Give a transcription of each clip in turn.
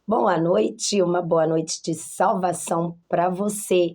Boa noite, uma boa noite de salvação para você.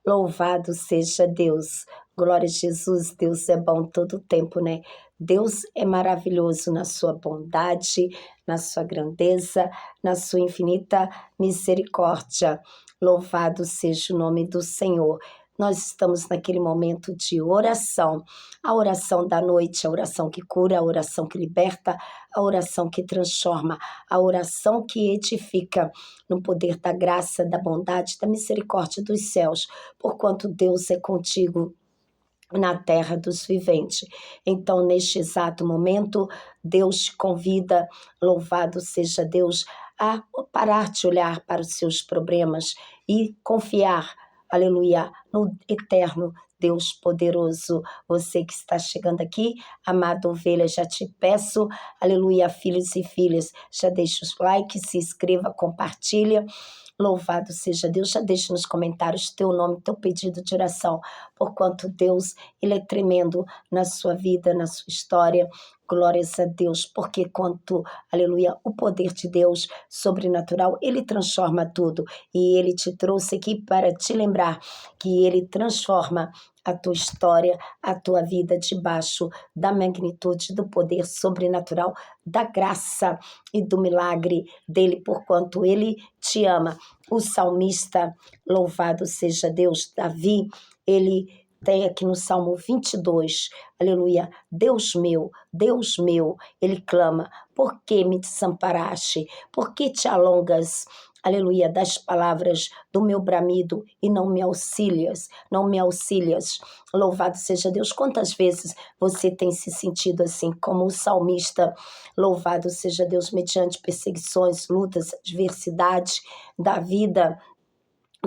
Louvado seja Deus. Glória a Jesus, Deus é bom todo o tempo, né? Deus é maravilhoso na sua bondade, na sua grandeza, na sua infinita misericórdia. Louvado seja o nome do Senhor. Nós estamos naquele momento de oração, a oração da noite, a oração que cura, a oração que liberta, a oração que transforma, a oração que edifica no poder da graça, da bondade, da misericórdia dos céus, porquanto Deus é contigo na terra dos viventes. Então, neste exato momento, Deus te convida, louvado seja Deus, a parar de olhar para os seus problemas e confiar, aleluia, no eterno Deus poderoso. Você que está chegando aqui, amada ovelha, já te peço, aleluia, filhos e filhas, já deixa os likes, se inscreva, compartilha. Louvado seja Deus, já deixa nos comentários teu nome, teu pedido de oração, porquanto Deus, Ele é tremendo na sua vida, na sua história. Glórias a Deus, porque quanto, aleluia, o poder de Deus sobrenatural, Ele transforma tudo. E Ele te trouxe aqui para te lembrar que Ele transforma a tua história, a tua vida debaixo da magnitude do poder sobrenatural, da graça e do milagre dele, porquanto Ele te ama. O salmista, louvado seja Deus, Davi, ele tem aqui no Salmo 22, aleluia, Deus meu, ele clama, por que me desamparaste? Por que te alongas, aleluia, das palavras do meu bramido e não me auxilias, louvado seja Deus. Quantas vezes você tem se sentido assim, como o salmista, louvado seja Deus, mediante perseguições, lutas, adversidades da vida,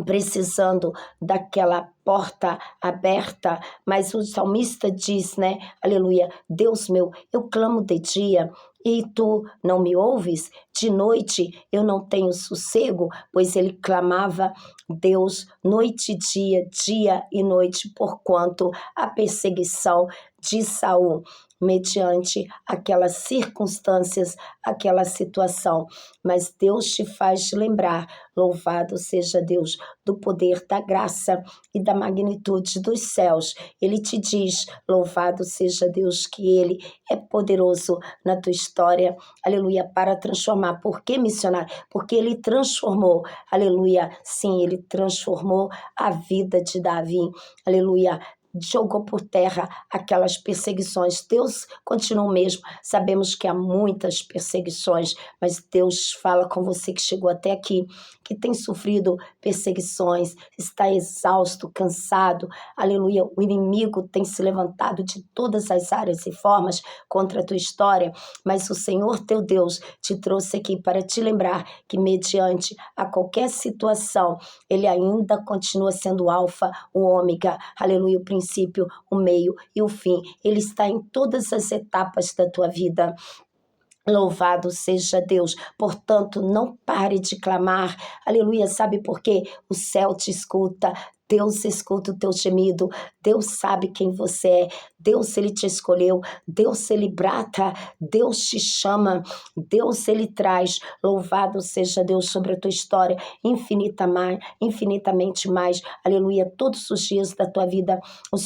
precisando daquela porta aberta, mas o salmista diz, né, aleluia, Deus meu, eu clamo de dia e tu não me ouves, de noite eu não tenho sossego, pois ele clamava Deus noite e dia e noite, porquanto a perseguição de Saul, mediante aquelas circunstâncias, aquela situação, mas Deus te faz lembrar, louvado seja Deus, do poder da graça e da magnitude dos céus. Ele te diz, louvado seja Deus, que Ele é poderoso na tua história, aleluia, para transformar. Por que missionário? Porque Ele transformou, aleluia, sim, Ele transformou a vida de Davi, aleluia, jogou por terra aquelas perseguições. Deus continua o mesmo. Sabemos que há muitas perseguições, mas Deus fala com você que chegou até aqui, que tem sofrido perseguições, está exausto, cansado, aleluia, o inimigo tem se levantado de todas as áreas e formas contra a tua história, mas o Senhor teu Deus te trouxe aqui para te lembrar que mediante a qualquer situação, Ele ainda continua sendo o alfa, o ômega, aleluia, o princípio, o meio e o fim. Ele está em todas as etapas da tua vida. Louvado seja Deus, portanto, não pare de clamar, aleluia, sabe por quê? O céu te escuta, Deus escuta o teu gemido, Deus sabe quem você é, Deus, Ele te escolheu, Deus, Ele brata, Deus te chama, Deus, Ele traz, louvado seja Deus sobre a tua história, infinitamente mais, aleluia, todos os dias da tua vida, o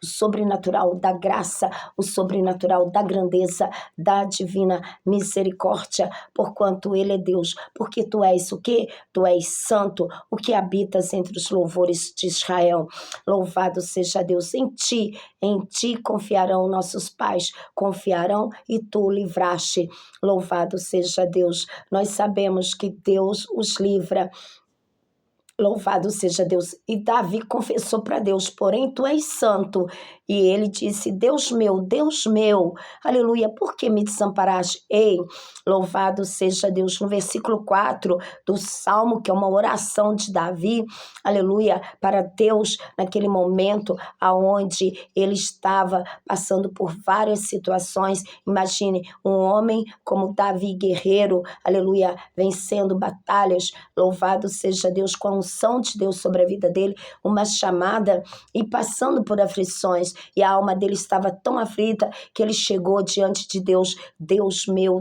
sobrenatural da graça, o sobrenatural da grandeza, da divina misericórdia, porquanto Ele é Deus, porque tu és o quê? Tu és santo, o que habitas entre os louvores de Israel. Louvado seja Deus, em ti confiarão nossos pais, confiarão e tu livraste. Louvado seja Deus, nós sabemos que Deus os livra. Louvado seja Deus. E Davi confessou para Deus, porém tu és santo. E ele disse, Deus meu, aleluia, por que me desamparaste? Ei, louvado seja Deus. No versículo 4 do Salmo, que é uma oração de Davi, aleluia, para Deus, naquele momento aonde ele estava passando por várias situações. Imagine um homem como Davi, guerreiro, aleluia, vencendo batalhas. Louvado seja Deus, com a unção de Deus sobre a vida dele, uma chamada e passando por aflições, e a alma dele estava tão aflita que ele chegou diante de Deus, Deus meu,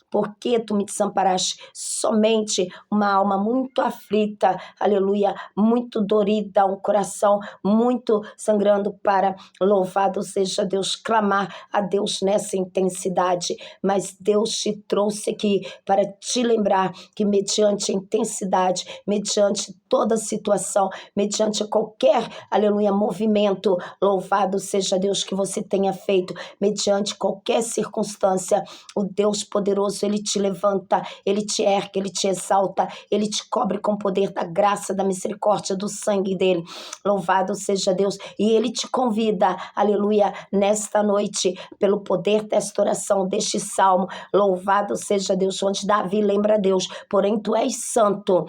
porque tu me desamparaste. Somente uma alma muito aflita, aleluia, muito dorida, um coração muito sangrando para, louvado seja Deus, clamar a Deus nessa intensidade. Mas Deus te trouxe aqui para te lembrar que mediante a intensidade, mediante toda situação, mediante qualquer, aleluia, movimento, louvado seja Deus, que você tenha feito, mediante qualquer circunstância, o Deus poderoso, Ele te levanta, Ele te ergue, Ele te exalta, Ele te cobre com o poder da graça, da misericórdia, do sangue dEle, louvado seja Deus, e Ele te convida, aleluia, nesta noite, pelo poder desta oração, deste salmo, louvado seja Deus, onde Davi lembra a Deus, porém tu és santo,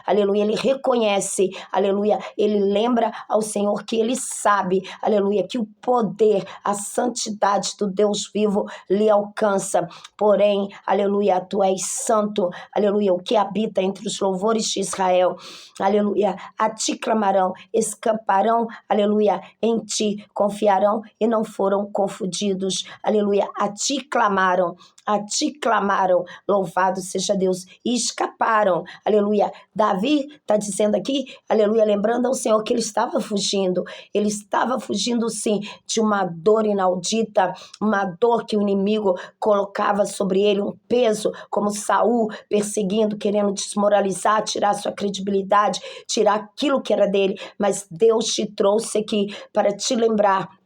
aleluia, ele reconhece, aleluia, ele lembra ao Senhor que ele sabe, aleluia, que o poder, a santidade do Deus vivo lhe alcança, porém, aleluia, tu és santo, aleluia, o que habita entre os louvores de Israel, aleluia, a ti clamarão, escamparão, aleluia, em ti confiarão e não foram confundidos, aleluia, a ti clamaram, louvado seja Deus, e escaparam, aleluia. Davi está dizendo aqui, aleluia, lembrando ao Senhor que ele estava fugindo sim de uma dor inaudita, uma dor que o inimigo colocava sobre ele, um peso, como Saul perseguindo, querendo desmoralizar, tirar sua credibilidade, tirar aquilo que era dele, mas Deus te trouxe aqui para te lembrar.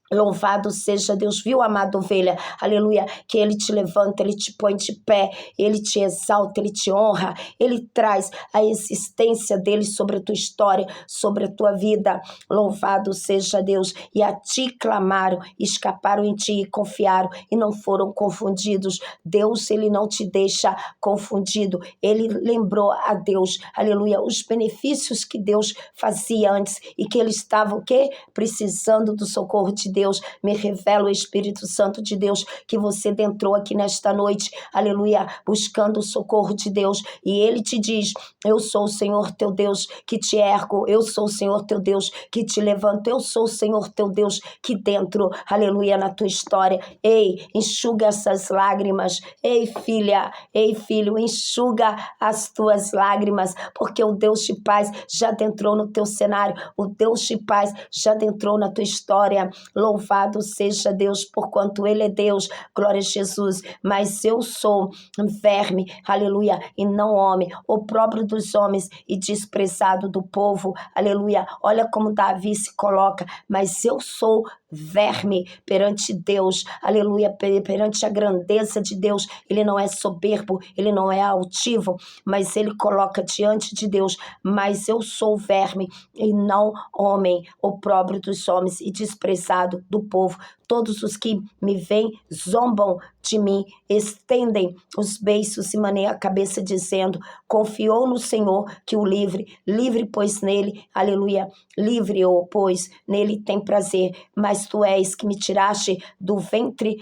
Louvado seja Deus, viu, amada ovelha, aleluia, que Ele te levanta, Ele te põe de pé, Ele te exalta, Ele te honra, Ele traz a existência dEle sobre a tua história, sobre a tua vida, louvado seja Deus, e a ti clamaram, escaparam em ti e confiaram e não foram confundidos. Deus, Ele não te deixa confundido, Ele lembrou a Deus, aleluia, os benefícios que Deus fazia antes e que Ele estava o quê? Precisando do socorro de Deus. Me revela o Espírito Santo de Deus que você entrou aqui nesta noite, aleluia, buscando o socorro de Deus, e Ele te diz, eu sou o Senhor teu Deus que te ergo, eu sou o Senhor teu Deus que te levanto, eu sou o Senhor teu Deus que dentro, aleluia, na tua história, ei, enxuga essas lágrimas, ei filha, ei filho, enxuga as tuas lágrimas, porque o Deus de paz já adentrou no teu cenário, o Deus de paz já adentrou na tua história. Louvado seja Deus, porquanto Ele é Deus, glória a Jesus, mas eu sou verme, aleluia, e não homem, opróbrio dos homens e desprezado do povo, aleluia, olha como Davi se coloca, mas eu sou verme perante Deus, aleluia, perante a grandeza de Deus. Ele não é soberbo, ele não é altivo, mas ele coloca diante de Deus, mas eu sou verme e não homem, opróbrio dos homens e desprezado do povo. Todos os que me veem zombam de mim, estendem os beiços e maneiam a cabeça dizendo, confiou no Senhor que o livre, pois nele, aleluia, livre-o, pois nele tem prazer, mas tu és que me tiraste do ventre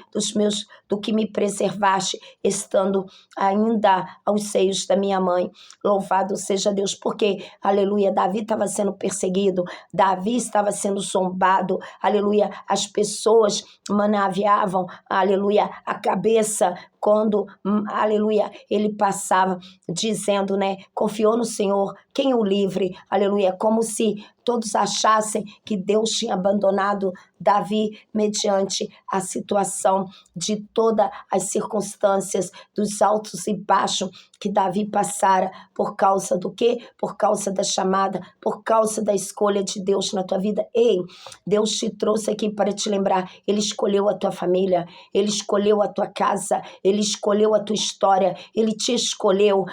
do que me preservaste, estando ainda aos seios da minha mãe. Louvado seja Deus, porque, aleluia, Davi estava sendo perseguido, Davi estava sendo zombado, aleluia, as pessoas manaviavam, aleluia, a cabeça quando, aleluia, ele passava dizendo, né, confiou no Senhor, quem o livre, aleluia, como se todos achassem que Deus tinha abandonado Davi mediante a situação de todas as circunstâncias, dos altos e baixos que Davi passara, por causa do quê? Por causa da chamada, por causa da escolha de Deus na tua vida. Ei, Deus te trouxe aqui para te lembrar, Ele escolheu a tua família, Ele escolheu a tua casa, Ele escolheu a tua história, Ele te escolheu,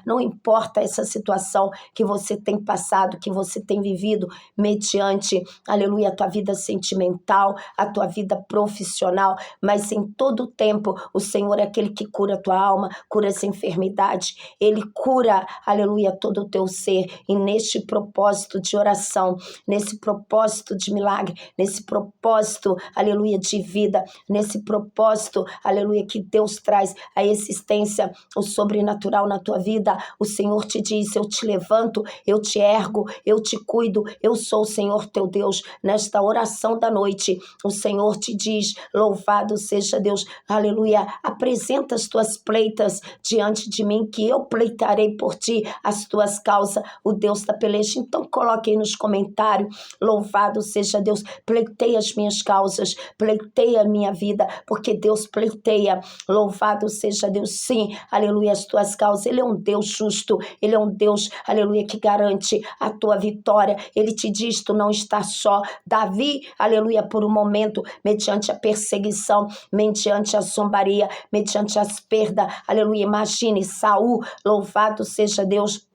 não importa essa situação que você tem passado, que você tem vivido, mediante, aleluia, a tua vida sentimental, a tua vida profissional, mas em todo o tempo, o Senhor é aquele que cura a tua alma, cura essa enfermidade, Ele cura, aleluia, todo o teu ser, e neste propósito de oração, nesse propósito de milagre, nesse propósito, aleluia, de vida, nesse propósito, aleluia, que Deus traz a existência, o sobrenatural na tua vida, o Senhor te diz, eu te levanto, eu te ergo, eu te cuido, eu sou o Senhor teu Deus, nesta oração da noite, o Senhor te diz, louvado seja Deus, aleluia, apresenta as tuas pleitas diante de mim, que eu pleitarei por ti as tuas causas, o Deus da peleja. Então coloque aí nos comentários, louvado seja Deus, pleiteia as minhas causas, pleiteia a minha vida, porque Deus pleiteia, louvado seja Deus, sim, aleluia, as tuas causas. Ele é um Deus justo, Ele é um Deus, aleluia, que garante a tua vitória. Ele te diz, tu não estás só. Davi, aleluia, por um momento, mediante a perseguição, mediante a zombaria, mediante as perdas, aleluia, imagine Saul, louvado seja Deus,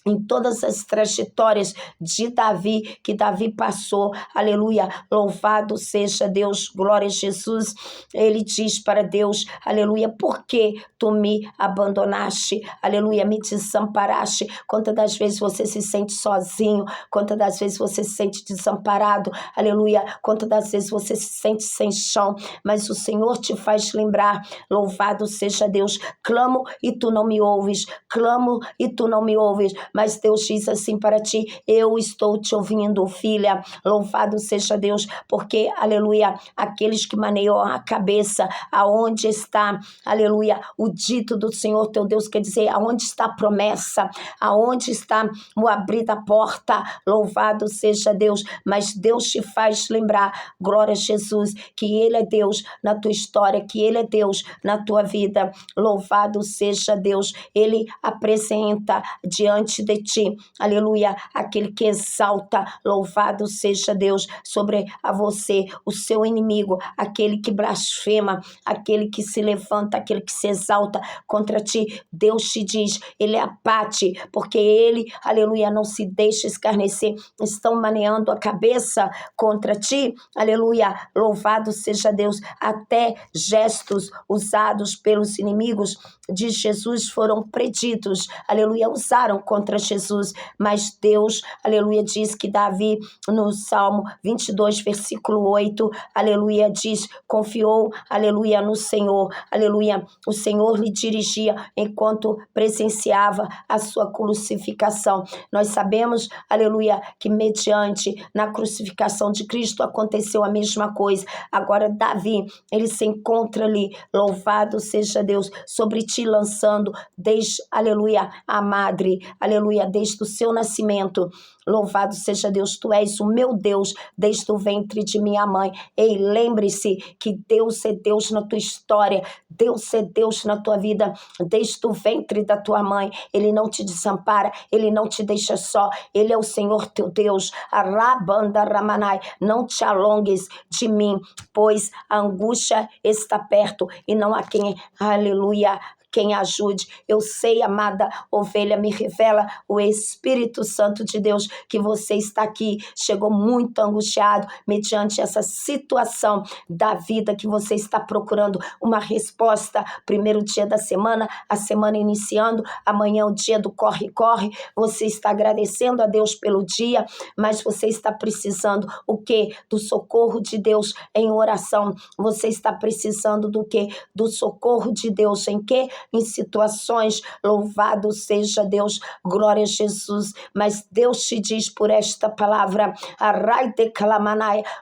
em todas as trajetórias de Davi, que Davi passou, aleluia, louvado seja Deus, glória a Jesus. Ele diz para Deus, aleluia, por que tu me abandonaste, aleluia, me desamparaste? Quantas das vezes você se sente sozinho, quantas das vezes você se sente desamparado, aleluia, quantas das vezes você se sente sem chão, mas o Senhor te faz lembrar, louvado seja Deus, clamo e tu não me ouves, clamo e tu não me ouves, mas Deus diz assim para ti, eu estou te ouvindo, filha, louvado seja Deus, porque, aleluia, aqueles que maneiam a cabeça, aonde está, aleluia, o dito do Senhor teu Deus, quer dizer, aonde está a promessa, aonde está o abrir da porta, louvado seja Deus, mas Deus te faz lembrar, glória a Jesus, que Ele é Deus na tua história, que Ele é Deus na tua vida, louvado seja Deus, Ele apresenta diante de ti, aleluia, aquele que exalta, louvado seja Deus, sobre a você, o seu inimigo, aquele que blasfema, aquele que se levanta, aquele que se exalta contra ti, Deus te diz, Ele abate, porque Ele, aleluia, não se deixa escarnecer, estão maneando a cabeça contra ti, aleluia, louvado seja Deus, até gestos usados pelos inimigos de Jesus foram preditos, aleluia, usaram contra Jesus, mas Deus, aleluia, diz que Davi, no Salmo 22, versículo 8, aleluia, diz, confiou, aleluia, no Senhor, aleluia, o Senhor lhe dirigia enquanto presenciava a sua crucificação. Nós sabemos, aleluia, que mediante na crucificação de Cristo aconteceu a mesma coisa. Agora Davi, ele se encontra ali, louvado seja Deus, sobre ti lançando desde, aleluia, a madre, aleluia, desde o seu nascimento, louvado seja Deus, tu és o meu Deus desde o ventre de minha mãe. Ei, lembre-se que Deus é Deus na tua história, Deus é Deus na tua vida, desde o ventre da tua mãe, Ele não te desampara, Ele não te deixa só, Ele é o Senhor teu Deus, Arabanda Ramanai, não te alongues de mim, pois a angústia está perto e não há quem, aleluia, quem ajude. Eu sei, amada ovelha, me revela o Espírito Santo de Deus que você está aqui, chegou muito angustiado mediante essa situação da vida que você está procurando uma resposta. Primeiro dia da semana, a semana iniciando, amanhã é o dia do corre-corre, você está agradecendo a Deus pelo dia, mas você está precisando o quê? Do socorro de Deus em oração. Você está precisando do quê? Do socorro de Deus em quê? Em situações, louvado seja Deus, glória a Jesus, mas Deus te diz por esta palavra,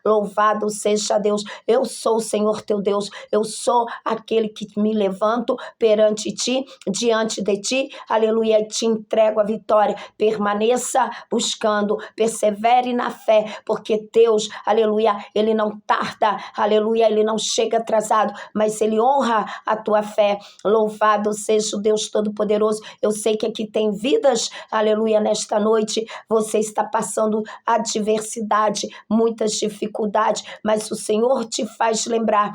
louvado seja Deus, eu sou o Senhor teu Deus, eu sou aquele que me levanto perante ti, diante de ti, aleluia, e te entrego a vitória, permaneça buscando, persevere na fé, porque Deus, aleluia, Ele não tarda, aleluia, Ele não chega atrasado, mas Ele honra a tua fé, louvado seja o Deus Todo-Poderoso. Eu sei que aqui tem vidas, aleluia, nesta noite você está passando adversidade, muitas dificuldades, mas o Senhor te faz lembrar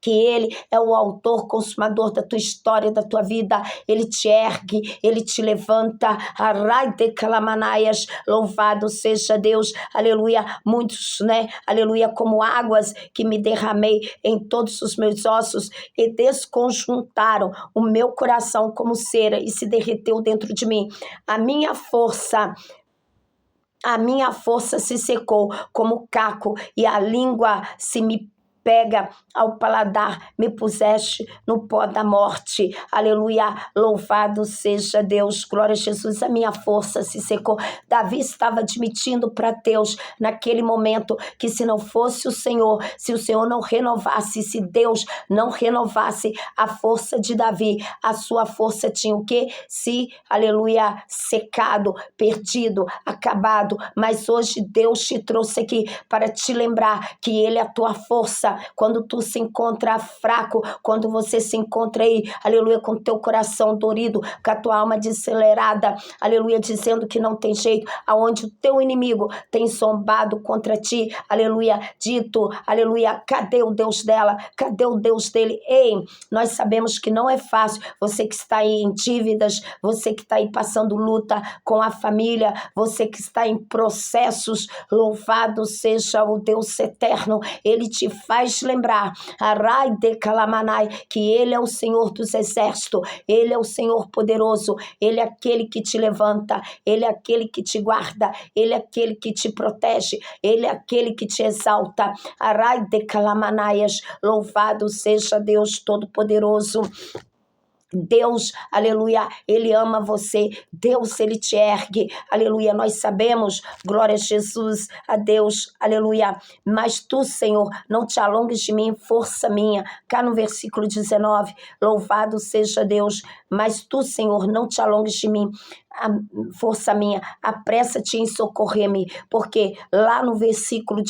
que Ele é o autor, consumador da tua história, da tua vida. Ele te ergue, Ele te levanta. Louvado seja Deus, aleluia. Muitos, né, aleluia, como águas que me derramei em todos os meus ossos e desconjuntaram o meu coração como cera e se derreteu dentro de mim. A minha força se secou como caco e a língua se me pega ao paladar, me puseste no pó da morte. Aleluia, louvado seja Deus, glória a Jesus, a minha força se secou. Davi estava admitindo para Deus, naquele momento, que se não fosse o Senhor, se o Senhor não renovasse, se Deus não renovasse a força de Davi, a sua força tinha o quê? Se, aleluia, secado, perdido, acabado. Mas hoje Deus te trouxe aqui para te lembrar que Ele é a tua força. Quando tu se encontra fraco, quando você se encontra aí, aleluia, com teu coração dorido, com a tua alma desacelerada, aleluia, dizendo que não tem jeito, aonde o teu inimigo tem zombado contra ti, aleluia, dito, aleluia, cadê o Deus dela? Cadê o Deus dele? Ei, nós sabemos que não é fácil, você que está aí em dívidas, você que está aí passando luta com a família, você que está em processos, louvado seja o Deus eterno, Ele te faz lembrar, Arai de Kalamanai, que Ele é o Senhor dos exércitos, Ele é o Senhor poderoso, Ele é aquele que te levanta, Ele é aquele que te guarda, Ele é aquele que te protege, Ele é aquele que te exalta, Arai de Kalamanaias, louvado seja Deus Todo-Poderoso. Deus, aleluia, Ele ama você, Deus, Ele te ergue, aleluia, nós sabemos, glória a Jesus, a Deus, aleluia, mas tu, Senhor, não te alongues de mim, força minha, cá no versículo 19, louvado seja Deus, mas tu, Senhor, não te alongues de mim, a força minha, apressa-te em socorrer-me, porque lá no versículo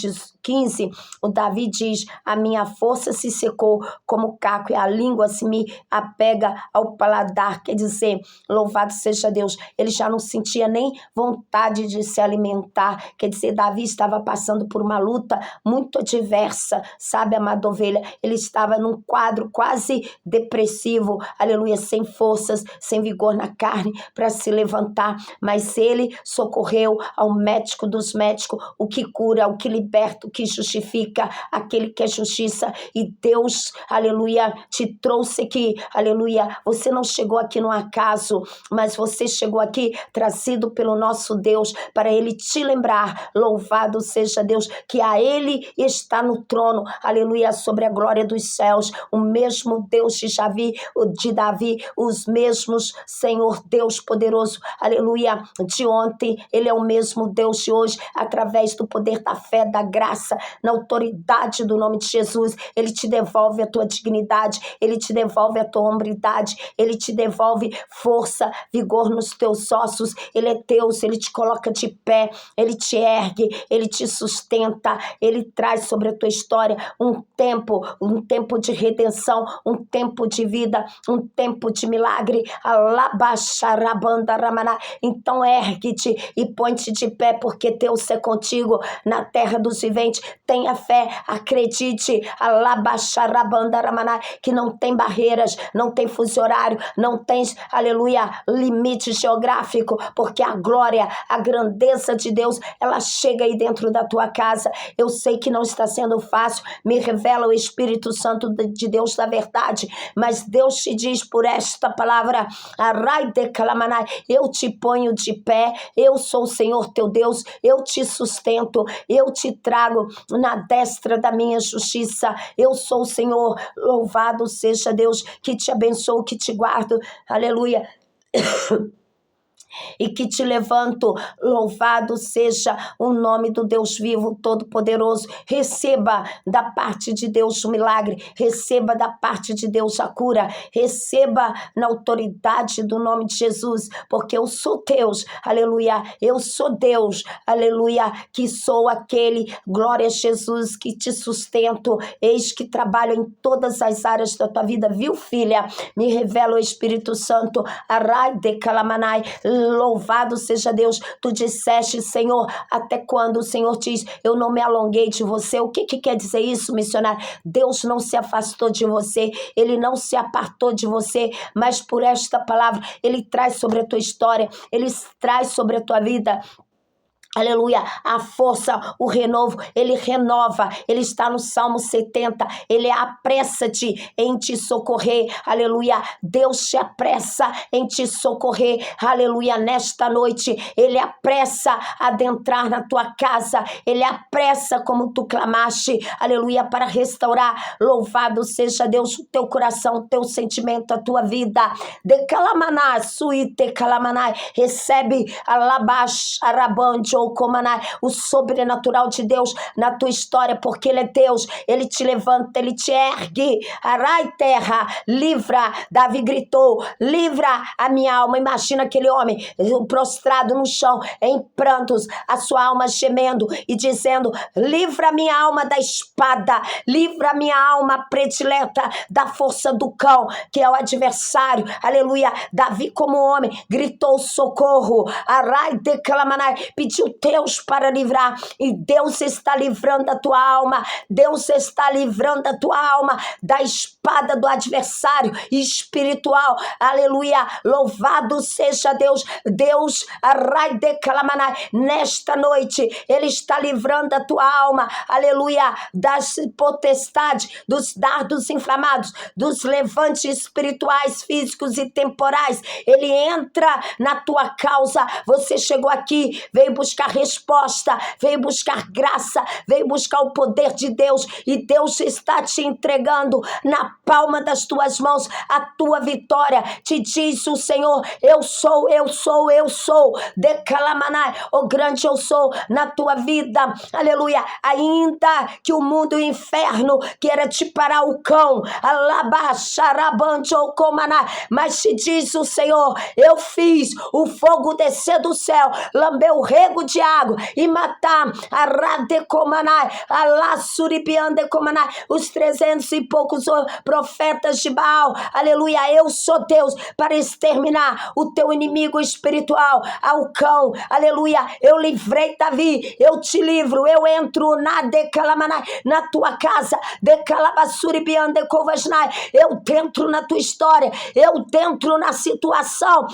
15, o Davi diz, a minha força se secou como caco e a língua se me apega ao paladar, quer dizer, louvado seja Deus, ele já não sentia nem vontade de se alimentar, quer dizer, Davi estava passando por uma luta muito adversa, sabe, amada ovelha, ele estava num quadro quase depressivo, aleluia, sem forças, sem vigor na carne, para se levantar, mas ele socorreu ao médico dos médicos, o que cura, o que liberta, o que justifica, aquele que é justiça, e Deus, aleluia, te trouxe aqui, aleluia, você não chegou aqui no acaso, mas você chegou aqui trazido pelo nosso Deus, para Ele te lembrar, louvado seja Deus, que a Ele está no trono, aleluia, sobre a glória dos céus, o mesmo Deus de Davi, os mesmos, Senhor Deus poderoso, aleluia, de ontem, Ele é o mesmo Deus de hoje, através do poder da fé, da graça, na autoridade do nome de Jesus, Ele te devolve a tua dignidade, Ele te devolve a tua hombridade, Ele te devolve força, vigor nos teus ossos, Ele é Deus, Ele te coloca de pé, Ele te ergue, Ele te sustenta, Ele traz sobre a tua história um tempo de redenção, um tempo de vida, um tempo de milagre, então ergue-te e põe-te de pé, porque Deus é contigo na terra dos viventes, tenha fé, acredite, que não tem barreiras, não tem fuso horário, não tem, aleluia, limite geográfico, porque a glória, a grandeza de Deus, ela chega aí dentro da tua casa. Eu sei que não está sendo fácil, me revela o Espírito Santo de Deus da verdade, mas Deus te diz por esta palavra, eu te ponho de pé, eu sou o Senhor teu Deus, eu te sustento, eu te trago na destra da minha justiça, eu sou o Senhor, louvado seja Deus, que te abençoo, que te guardo, aleluia, e que te levanto, louvado seja o nome do Deus vivo, todo-poderoso, receba da parte de Deus o milagre, receba da parte de Deus a cura, receba na autoridade do nome de Jesus, porque eu sou Deus, aleluia, eu sou Deus, aleluia, que sou aquele, glória a Jesus, que te sustento, eis que trabalho em todas as áreas da tua vida, viu, filha? Me revela o Espírito Santo, Arai de Kalamanai, louvado seja Deus, tu disseste, Senhor, até quando o Senhor diz, eu não me alonguei de você, o que quer dizer isso, missionário? Deus não se afastou de você, Ele não se apartou de você, mas por esta palavra, Ele traz sobre a tua história, Ele traz sobre a tua vida, Aleluia, a força, o renovo, ele renova, ele está no Salmo 70, ele apressa-te em te socorrer, aleluia, Deus te apressa em te socorrer, aleluia, nesta noite, ele apressa a adentrar na tua casa, ele apressa como tu clamaste, aleluia, para restaurar, louvado seja Deus, o teu coração, o teu sentimento, a tua vida, decalamanai, suite calamanai, recebe alabash, arabante, o sobrenatural de Deus na tua história, porque Ele é Deus, Ele te levanta, Ele te ergue, arai terra, livra, Davi gritou, livra a minha alma, imagina aquele homem prostrado no chão, em prantos, a sua alma gemendo e dizendo, livra a minha alma da espada, livra a minha alma predileta da força do cão, que é o adversário, aleluia, Davi como homem, gritou socorro, arai declamanai, pediu Deus para livrar, e Deus está livrando a tua alma, Deus está livrando a tua alma da espada do adversário espiritual, aleluia, louvado seja Deus, Deus, arai declamanai, nesta noite, Ele está livrando a tua alma, aleluia, das potestades, dos dardos inflamados, dos levantes espirituais, físicos e temporais, Ele entra na tua causa, você chegou aqui, veio buscar resposta, veio buscar graça, veio buscar o poder de Deus, e Deus está te entregando na palma das tuas mãos a tua vitória, te diz o Senhor, eu sou, decalamanai, o grande eu sou na tua vida, aleluia, ainda que o mundo e o inferno queira te parar o cão, mas te diz o Senhor, eu fiz o fogo descer do céu, lamber o rego de água e matar a Radecomanai, a Lassuribiandecomanai, os 300 e poucos profetas de Baal, aleluia, eu sou Deus para exterminar o teu inimigo espiritual, ao cão, aleluia, eu livrei Davi, eu te livro, eu entro na Decalamanai, na tua casa, Decalabassuribiandecovasnai, eu dentro na tua história, eu dentro na situação,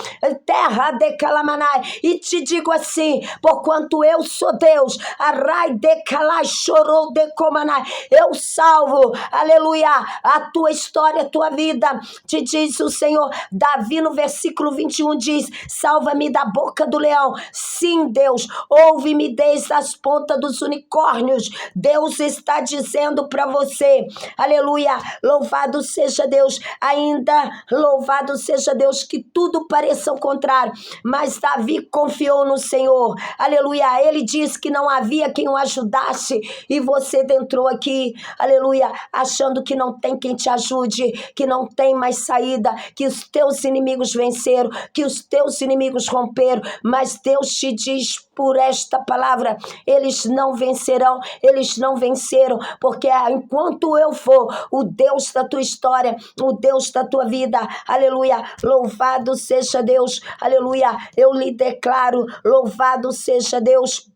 terra Decalamanai, e te digo assim, porquanto eu sou Deus, arai decalai chorou decomanai, eu salvo, aleluia, a tua história, a tua vida, te diz o Senhor. Davi no versículo 21 diz, salva-me da boca do leão, sim Deus, ouve-me desde as pontas dos unicórnios, Deus está dizendo para você, aleluia, louvado seja Deus, ainda louvado seja Deus, que tudo pareça o contrário, mas Davi confiou no Senhor, aleluia, ele disse que não havia quem o ajudasse, e você entrou aqui, aleluia, achando que não tem quem te ajude, que não tem mais saída, que os teus inimigos venceram, que os teus inimigos romperam, mas Deus te diz por esta palavra, eles não vencerão, eles não venceram, porque enquanto eu for o Deus da tua história, o Deus da tua vida, aleluia, louvado seja Deus, aleluia, eu lhe declaro, louvado seja Deus,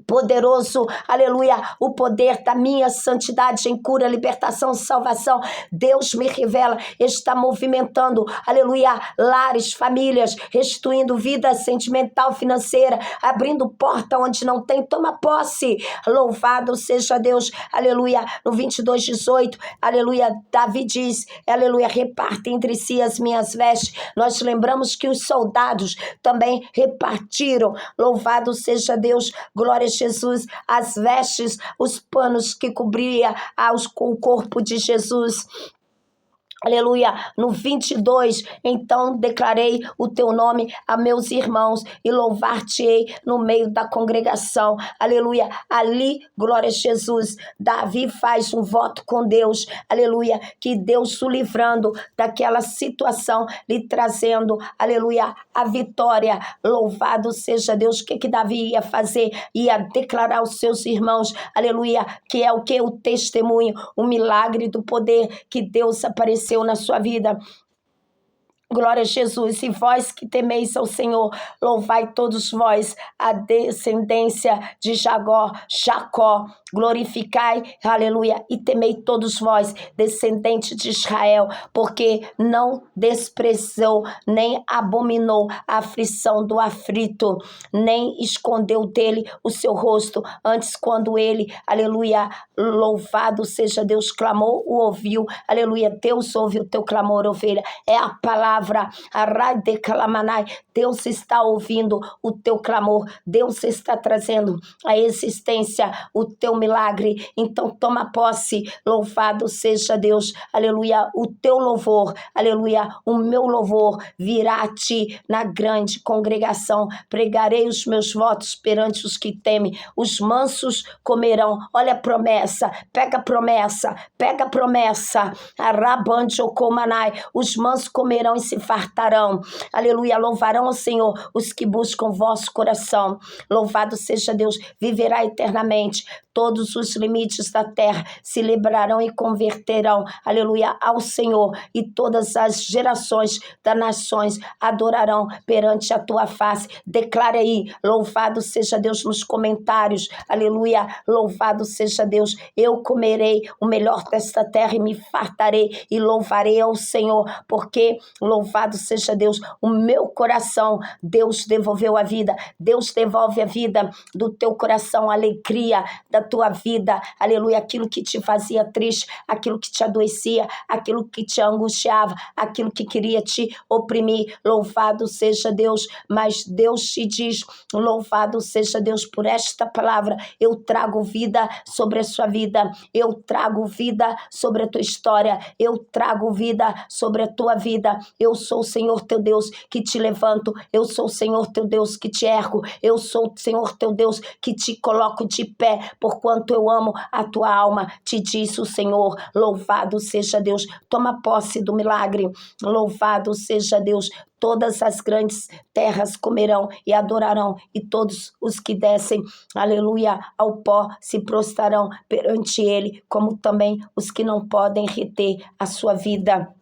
poderoso, aleluia, o poder da minha santidade em cura, libertação, salvação, Deus me revela, está movimentando, aleluia, lares, famílias, restituindo vida sentimental, financeira, abrindo porta onde não tem, toma posse, louvado seja Deus, aleluia, no 22:18, aleluia, Davi diz, aleluia, repartem entre si as minhas vestes, nós lembramos que os soldados também repartiram, louvado seja Deus, glória a Jesus, as vestes, os panos que cobria o corpo de Jesus. Aleluia, no 22, então declarei o teu nome a meus irmãos e louvar-te-ei no meio da congregação, aleluia, ali, glória a Jesus, Davi faz um voto com Deus, aleluia, que Deus o livrando daquela situação, lhe trazendo, aleluia, a vitória, louvado seja Deus. O que Davi ia fazer? Ia declarar aos seus irmãos, aleluia, que é o que? O testemunho, o milagre do poder que Deus apareceu na sua vida. Glória a Jesus, e vós que temeis ao Senhor, louvai todos vós a descendência de Jacó, glorificai, aleluia, e temei todos vós, descendente de Israel, porque não desprezou, nem abominou a aflição do aflito, nem escondeu dele o seu rosto, antes quando ele, aleluia, louvado seja Deus, clamou, o ouviu, aleluia, Deus ouve o teu clamor, ovelha, é a palavra, Deus está ouvindo o teu clamor, Deus está trazendo a existência, o teu milagre, então toma posse, louvado seja Deus, aleluia, o teu louvor, aleluia, o meu louvor virá a ti na grande congregação, pregarei os meus votos perante os que temem, os mansos comerão, olha a promessa, pega a promessa, os mansos comerão e se fartarão, aleluia, louvarão ao Senhor os que buscam o vosso coração, louvado seja Deus, viverá eternamente, todos os limites da terra se lembrarão e converterão, aleluia, ao Senhor, e todas as gerações das nações adorarão perante a tua face. Declare aí, louvado seja Deus nos comentários, aleluia, louvado seja Deus, eu comerei o melhor desta terra e me fartarei e louvarei ao Senhor, porque louvado seja Deus, o meu coração, Deus devolveu a vida, Deus devolve a vida do teu coração, a alegria da tua vida, aleluia, aquilo que te fazia triste, aquilo que te adoecia, aquilo que te angustiava, aquilo que queria te oprimir, louvado seja Deus, mas Deus te diz, louvado seja Deus por esta palavra, eu trago vida sobre a sua vida, eu trago vida sobre a tua história, eu trago vida sobre a tua vida, eu sou o Senhor teu Deus que te levanto, eu sou o Senhor teu Deus que te ergo, eu sou o Senhor teu Deus que te coloco de pé, porquanto eu amo a tua alma, te disse o Senhor, louvado seja Deus, toma posse do milagre, louvado seja Deus, todas as grandes terras comerão e adorarão, e todos os que descem, aleluia, ao pó se prostrarão perante ele, como também os que não podem reter a sua vida.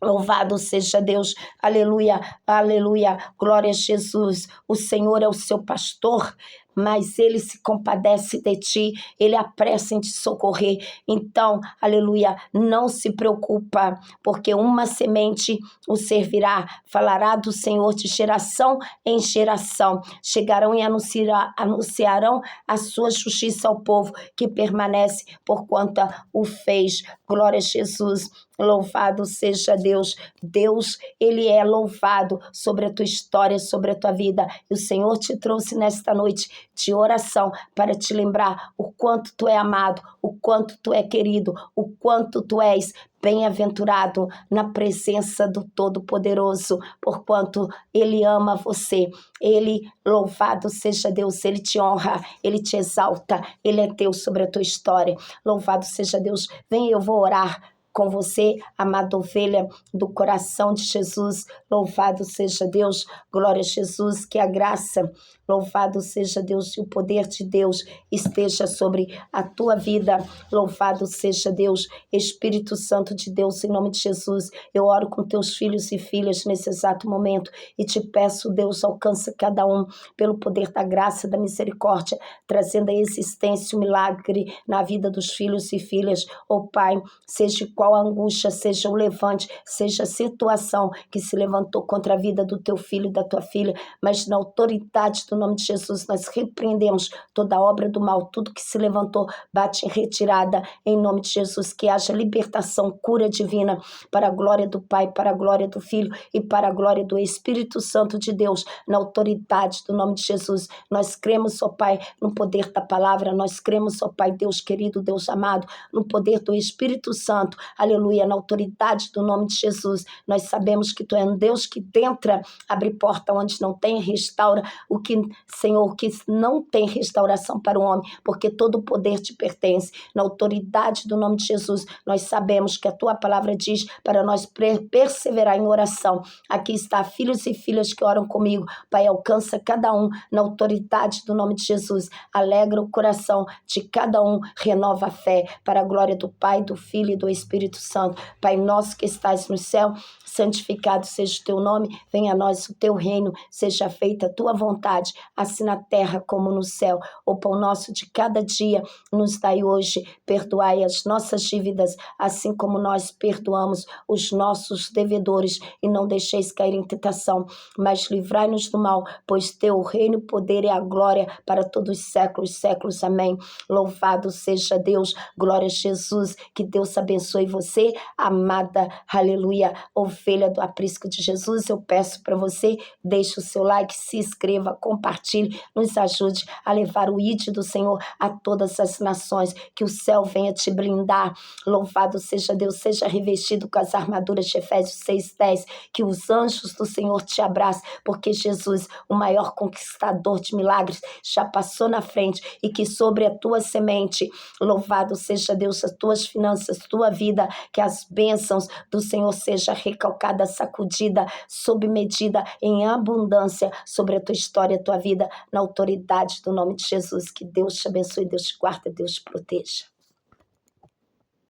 Louvado seja Deus, aleluia, aleluia, glória a Jesus, o Senhor é o seu pastor, mas ele se compadece de ti, ele apressa em te socorrer, então, aleluia, não se preocupa, porque uma semente o servirá, falará do Senhor de geração em geração, chegarão e anunciarão a sua justiça ao povo que permanece por quanto o fez, glória a Jesus, louvado seja Deus, Deus, ele é louvado sobre a tua história, sobre a tua vida, e o Senhor te trouxe nesta noite de oração para te lembrar o quanto tu é amado, o quanto tu é querido, o quanto tu és bem-aventurado na presença do Todo-Poderoso, porquanto ele ama você, ele, louvado seja Deus, ele te honra, ele te exalta, ele é Deus sobre a tua história, louvado seja Deus, vem, eu vou orar com você, amada ovelha do coração de Jesus, louvado seja Deus, glória a Jesus, que a graça, louvado seja Deus, e o poder de Deus esteja sobre a tua vida, louvado seja Deus, Espírito Santo de Deus, em nome de Jesus, eu oro com teus filhos e filhas nesse exato momento, e te peço, Deus, alcança cada um, pelo poder da graça, da misericórdia, trazendo a existência, o milagre na vida dos filhos e filhas, ó Pai, seja qual a angústia, seja o levante, seja a situação que se levantou contra a vida do teu filho e da tua filha, mas na autoridade do nome de Jesus, nós repreendemos toda obra do mal, tudo que se levantou, bate em retirada, em nome de Jesus, que haja libertação, cura divina, para a glória do Pai, para a glória do Filho e para a glória do Espírito Santo de Deus, na autoridade do nome de Jesus, nós cremos, ó Pai, no poder da palavra, nós cremos, ó Pai, Deus querido, Deus amado, no poder do Espírito Santo, aleluia, na autoridade do nome de Jesus, nós sabemos que Tu és um Deus que entra, abre porta onde não tem, restaura o que, Senhor, que não tem restauração para o homem, porque todo o poder te pertence, na autoridade do nome de Jesus, nós sabemos que a Tua palavra diz para nós perseverar em oração, aqui está, filhos e filhas que oram comigo, Pai, alcança cada um, na autoridade do nome de Jesus, alegra o coração de cada um, renova a fé, para a glória do Pai, do Filho e do Espírito Espírito Santo. Pai nosso que estais no céu, santificado seja o teu nome, venha a nós o teu reino, seja feita a tua vontade, assim na terra como no céu. O pão nosso de cada dia nos dai hoje, perdoai as nossas dívidas, assim como nós perdoamos os nossos devedores, e não deixeis cair em tentação, mas livrai-nos do mal, pois teu o reino, o poder e a glória para todos os séculos, séculos. Amém. Louvado seja Deus, glória a Jesus, que Deus abençoe você, amada, aleluia, ovelha do aprisco de Jesus. Eu peço para você, deixe o seu like, se inscreva, compartilhe, nos ajude a levar o ID do Senhor a todas as nações, que o céu venha te blindar. Louvado seja Deus, seja revestido com as armaduras de Efésios 6:10, que os anjos do Senhor te abracem, porque Jesus, o maior conquistador de milagres, já passou na frente, e que sobre a tua semente, louvado seja Deus, as tuas finanças, tua vida, que as bênçãos do Senhor seja recalcada, sacudida, sob medida, em abundância sobre a tua história, a tua vida, na autoridade do nome de Jesus. Que Deus te abençoe, Deus te guarde, Deus te proteja.